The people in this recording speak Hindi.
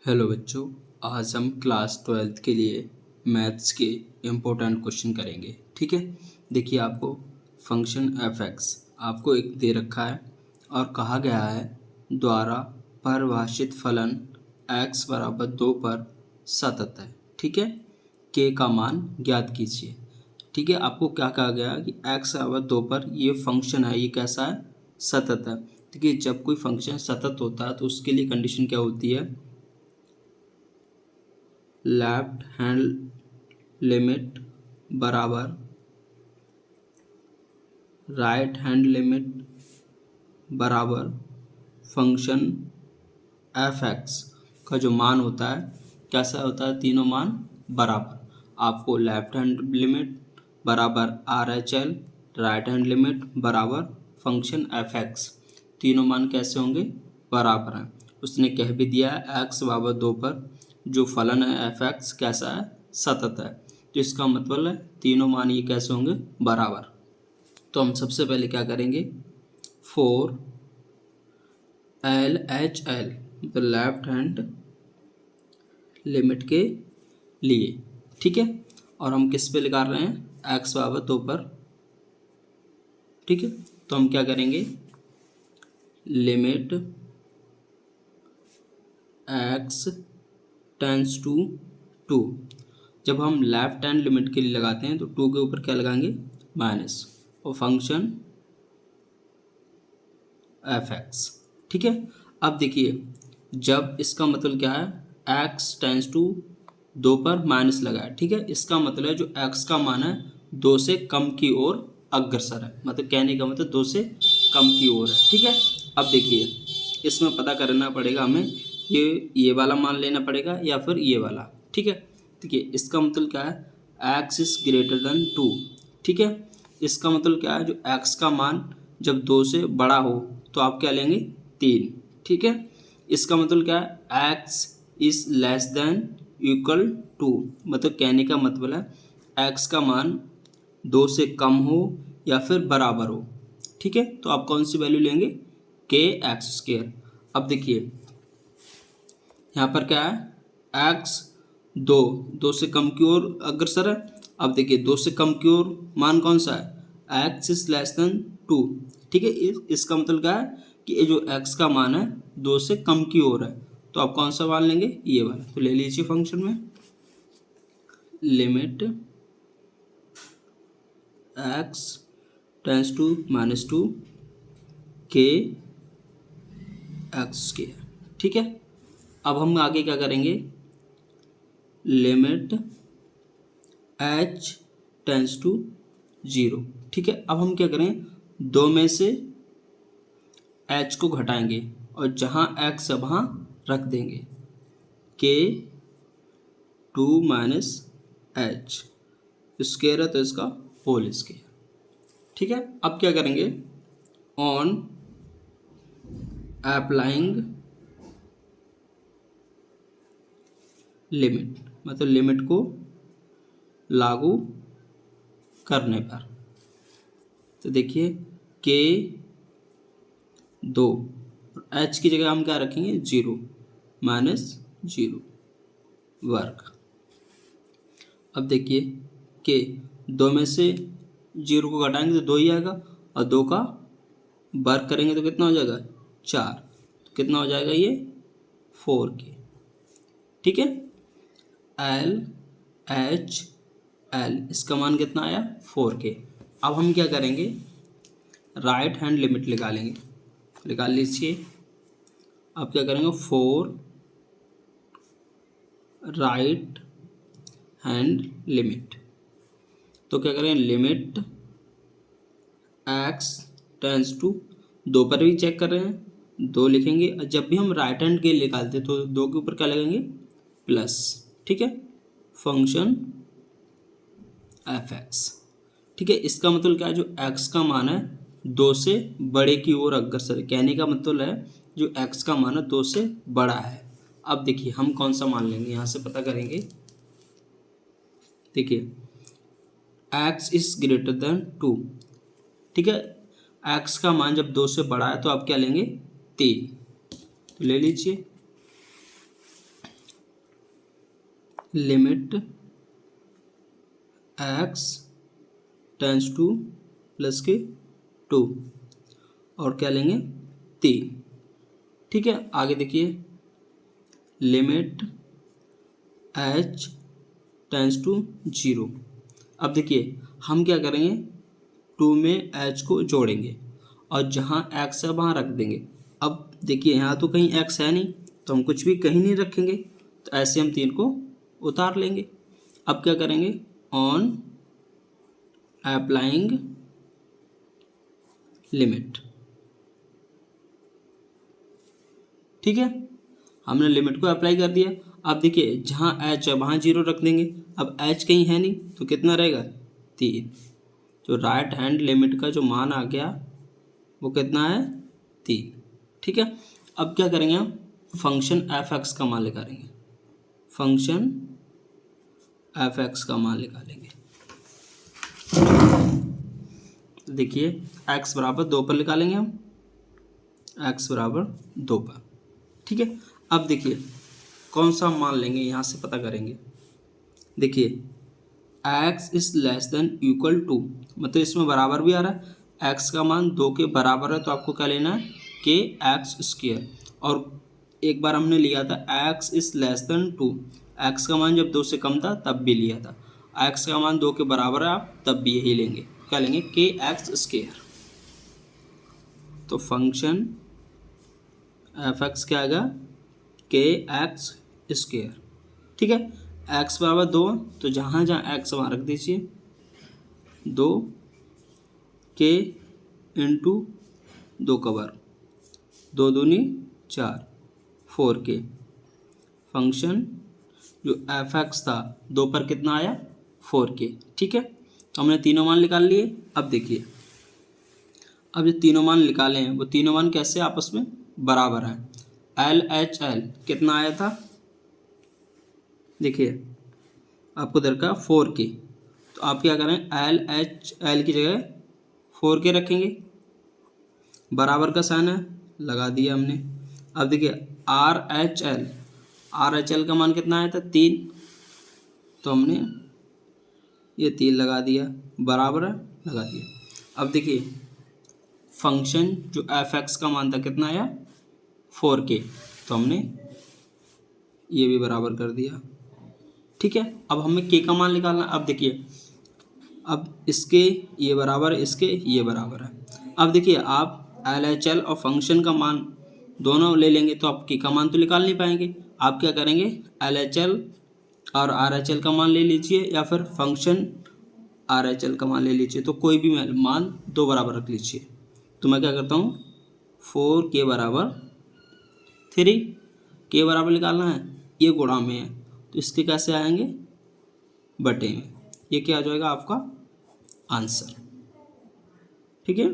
हेलो बच्चों, आज हम क्लास 12th के लिए मैथ्स के इम्पोर्टेंट क्वेश्चन करेंगे। ठीक है, देखिए आपको फंक्शन एफ एक्स आपको एक दे रखा है और कहा गया है द्वारा परिभाषित फलन x बराबर 2 पर सतत है। ठीक है, k का मान ज्ञात कीजिए। ठीक है, आपको क्या कहा गया कि x बराबर 2 पर ये फंक्शन है, ये कैसा है, सतत है। देखिए जब कोई फंक्शन सतत होता है तो उसके लिए कंडीशन क्या होती है, लेफ्ट हैंड लिमिट बराबर राइट हैंड लिमिट बराबर फंक्शन एफ एक्स का जो मान होता है कैसा होता है, तीनों मान बराबर। आपको लेफ्ट हैंड लिमिट बराबर R H L, right hand limit बराबर फंक्शन एफ एक्स, तीनों मान कैसे होंगे, बराबर हैं। उसने कह भी दिया है एक्स बराबर 2 पर जो फलन है एफ एक्स कैसा है, सतत है। तो इसका मतलब है तीनों मान ये कैसे होंगे, बराबर। तो हम सबसे पहले क्या करेंगे, फोर एल एच एल तो लेफ्ट हैंड लिमिट के लिए। ठीक है, और हम किस पे निकाल रहे हैं, एक्स बराबर 2 पर। ठीक है, तो हम क्या करेंगे, लिमिट एक्स टेंस टू 2। जब हम लेफ्ट हैंड लिमिट के लिए लगाते हैं तो 2 के ऊपर क्या लगाएंगे, माइनस, और फंक्शन एफ एक्स। ठीक है, अब देखिए जब इसका मतलब क्या है, एक्स टेंस टू 2 पर माइनस लगा है। ठीक है, इसका मतलब है जो एक्स का मान है 2 से कम की ओर अग्रसर है, मतलब कहने का मतलब 2 से कम की ओर है। ठीक है, अब देखिए इसमें पता करना पड़ेगा हमें, ये वाला मान लेना पड़ेगा या फिर ये वाला। ठीक है, देखिए इसका मतलब क्या है, एक्स इज ग्रेटर देन 2। ठीक है, इसका मतलब क्या है, जो एक्स का मान जब 2 से बड़ा हो तो आप क्या लेंगे, 3। ठीक है, इसका मतलब क्या है, x is less than equal to, मतलब कहने का मतलब है एक्स का मान 2 से कम हो या फिर बराबर हो। ठीक है, तो आप कौन सी वैल्यू लेंगे, के एक्स स्क्वायर। अब देखिए यहाँ पर क्या है, एक्स 2 से कम की ओर अग्रसर है। अब देखिए 2 से कम की ओर मान कौन सा है, एक्स इज लेस देन 2। ठीक है, इसका मतलब क्या है कि ये जो एक्स का मान है 2 से कम की ओर है, तो आप कौन सा मान लेंगे, ये वाला। तो ले लीजिए फंक्शन में लिमिट एक्स टेंस टू -2 के एक्स स्क्वायर। ठीक है, अब हम आगे क्या करेंगे, लिमिट एच टेंस टू 0। ठीक है, अब हम क्या करें, 2 में से एच को घटाएंगे और जहाँ एक्स है वहाँ रख देंगे, के 2 माइनस एच स्क्वायर है तो इसका होल स्क्वायर। ठीक है, अब क्या करेंगे, ऑन अप्लाइंग लिमिट, मतलब लिमिट को लागू करने पर। तो देखिए के 2 एच की जगह हम क्या रखेंगे, 0 माइनस 0 वर्ग। अब देखिए के 2 में से 0 को घटाएंगे तो 2 ही आएगा, और 2 का वर्ग करेंगे तो कितना हो जाएगा, 4। तो कितना हो जाएगा ये, 4k। ठीक है, एल एच एल इसका मान कितना आया, 4k। अब हम क्या करेंगे, राइट हैंड लिमिट निकालेंगे, निकाल लीजिए। अब क्या करेंगे, 4 राइट हैंड लिमिट, तो क्या करें, लिमिट एक्स टेंस टू 2 पर भी चेक कर रहे हैं, 2 लिखेंगे। और जब भी हम राइट हैंड के निकालते तो 2 के ऊपर क्या लगेंगे, प्लस। ठीक है, फंक्शन एफ एक्स। ठीक है, इसका मतलब क्या है, जो एक्स का मान है 2 से बड़े की ओर अग्रसर, कहने का मतलब है जो एक्स का मान है 2 से बड़ा है। अब देखिए हम कौन सा मान लेंगे, यहाँ से पता करेंगे। देखिए एक्स इज ग्रेटर देन 2। ठीक है, एक्स का मान जब 2 से बड़ा है तो आप क्या लेंगे, 3। तो ले लीजिए limit x tense two plus के 2 और क्या लेंगे 3। ठीक है, आगे देखिए लिमिट h टेंस टू 0। अब देखिए हम क्या करेंगे 2 में h को जोड़ेंगे और जहाँ x है वहाँ रख देंगे। अब देखिए यहाँ तो कहीं x है नहीं तो हम कुछ भी कहीं नहीं रखेंगे, तो ऐसे हम 3 को उतार लेंगे। अब क्या करेंगे ऑन अप्लाइंग लिमिट। ठीक है, हमने लिमिट को अप्लाई कर दिया। अब देखिए जहाँ h है वहाँ 0 रख देंगे। अब h कहीं है नहीं तो कितना रहेगा 3। तो राइट हैंड लिमिट का जो मान आ गया वो कितना है 3। ठीक है, अब क्या करेंगे हम फंक्शन f(x) का मान निकालेंगे। फंक्शन f(x) का मान निकालेंगे। देखिए x बराबर 2 पर निकालेंगे हम, x बराबर 2 पर। ठीक है, अब देखिए कौन सा मान लेंगे यहाँ से पता करेंगे। देखिए x is less than equal to, मतलब इसमें बराबर भी आ रहा है, x का मान 2 के बराबर है तो आपको क्या लेना है के एक्स स्क्वायर। और एक बार हमने लिया था x is less then 2, x का मान जब 2 से कम था तब भी लिया था, x का मान 2 के बराबर है आप तब भी यही लेंगे, क्या लेंगे के एक्स स्क्वायर। तो फंक्शन f(x) क्या आएगा के एक्स स्क्वायर। ठीक है, x बराबर 2 तो जहाँ जहाँ x वहाँ रख दीजिए 2 के इंटू 2 का वर्ग, 2 दूनी 4, 4 के। फंक्शन जो f(x) था 2 पर कितना आया 4 के। ठीक है, तो हमने तीनों मान निकाल लिए। अब देखिए अब जो तीनों मान निकाले हैं वो तीनों मान कैसे आपस में बराबर हैं। LHL कितना आया था, देखिए आपको दरकार 4 के, तो आप क्या करें LHL की जगह 4 के रखेंगे, बराबर का साइन है लगा दिया हमने। अब देखिए RHL का मान कितना आया था 3, तो हमने ये 3 लगा दिया, बराबर है लगा दिया। अब देखिए फंक्शन जो f(x) का मान था कितना आया 4 के, तो हमने ये भी बराबर कर दिया। ठीक है, अब हमें k का मान निकालना। अब देखिए अब इसके ये बराबर है, इसके ये बराबर है। अब देखिए आप LHL और फंक्शन का मान दोनों ले लेंगे तो आप k का मान तो निकाल नहीं पाएंगे। आप क्या करेंगे LHL और RHL का मान ले लीजिए या फिर फंक्शन RHL का मान ले लीजिए, तो कोई भी मान 2 बराबर रख लीजिए। तो मैं क्या करता हूँ 4k बराबर 3, k बराबर निकालना है, ये गुणा में है तो इसके कैसे आएंगे बटे में, ये क्या आ जाएगा आपका आंसर। ठीक है।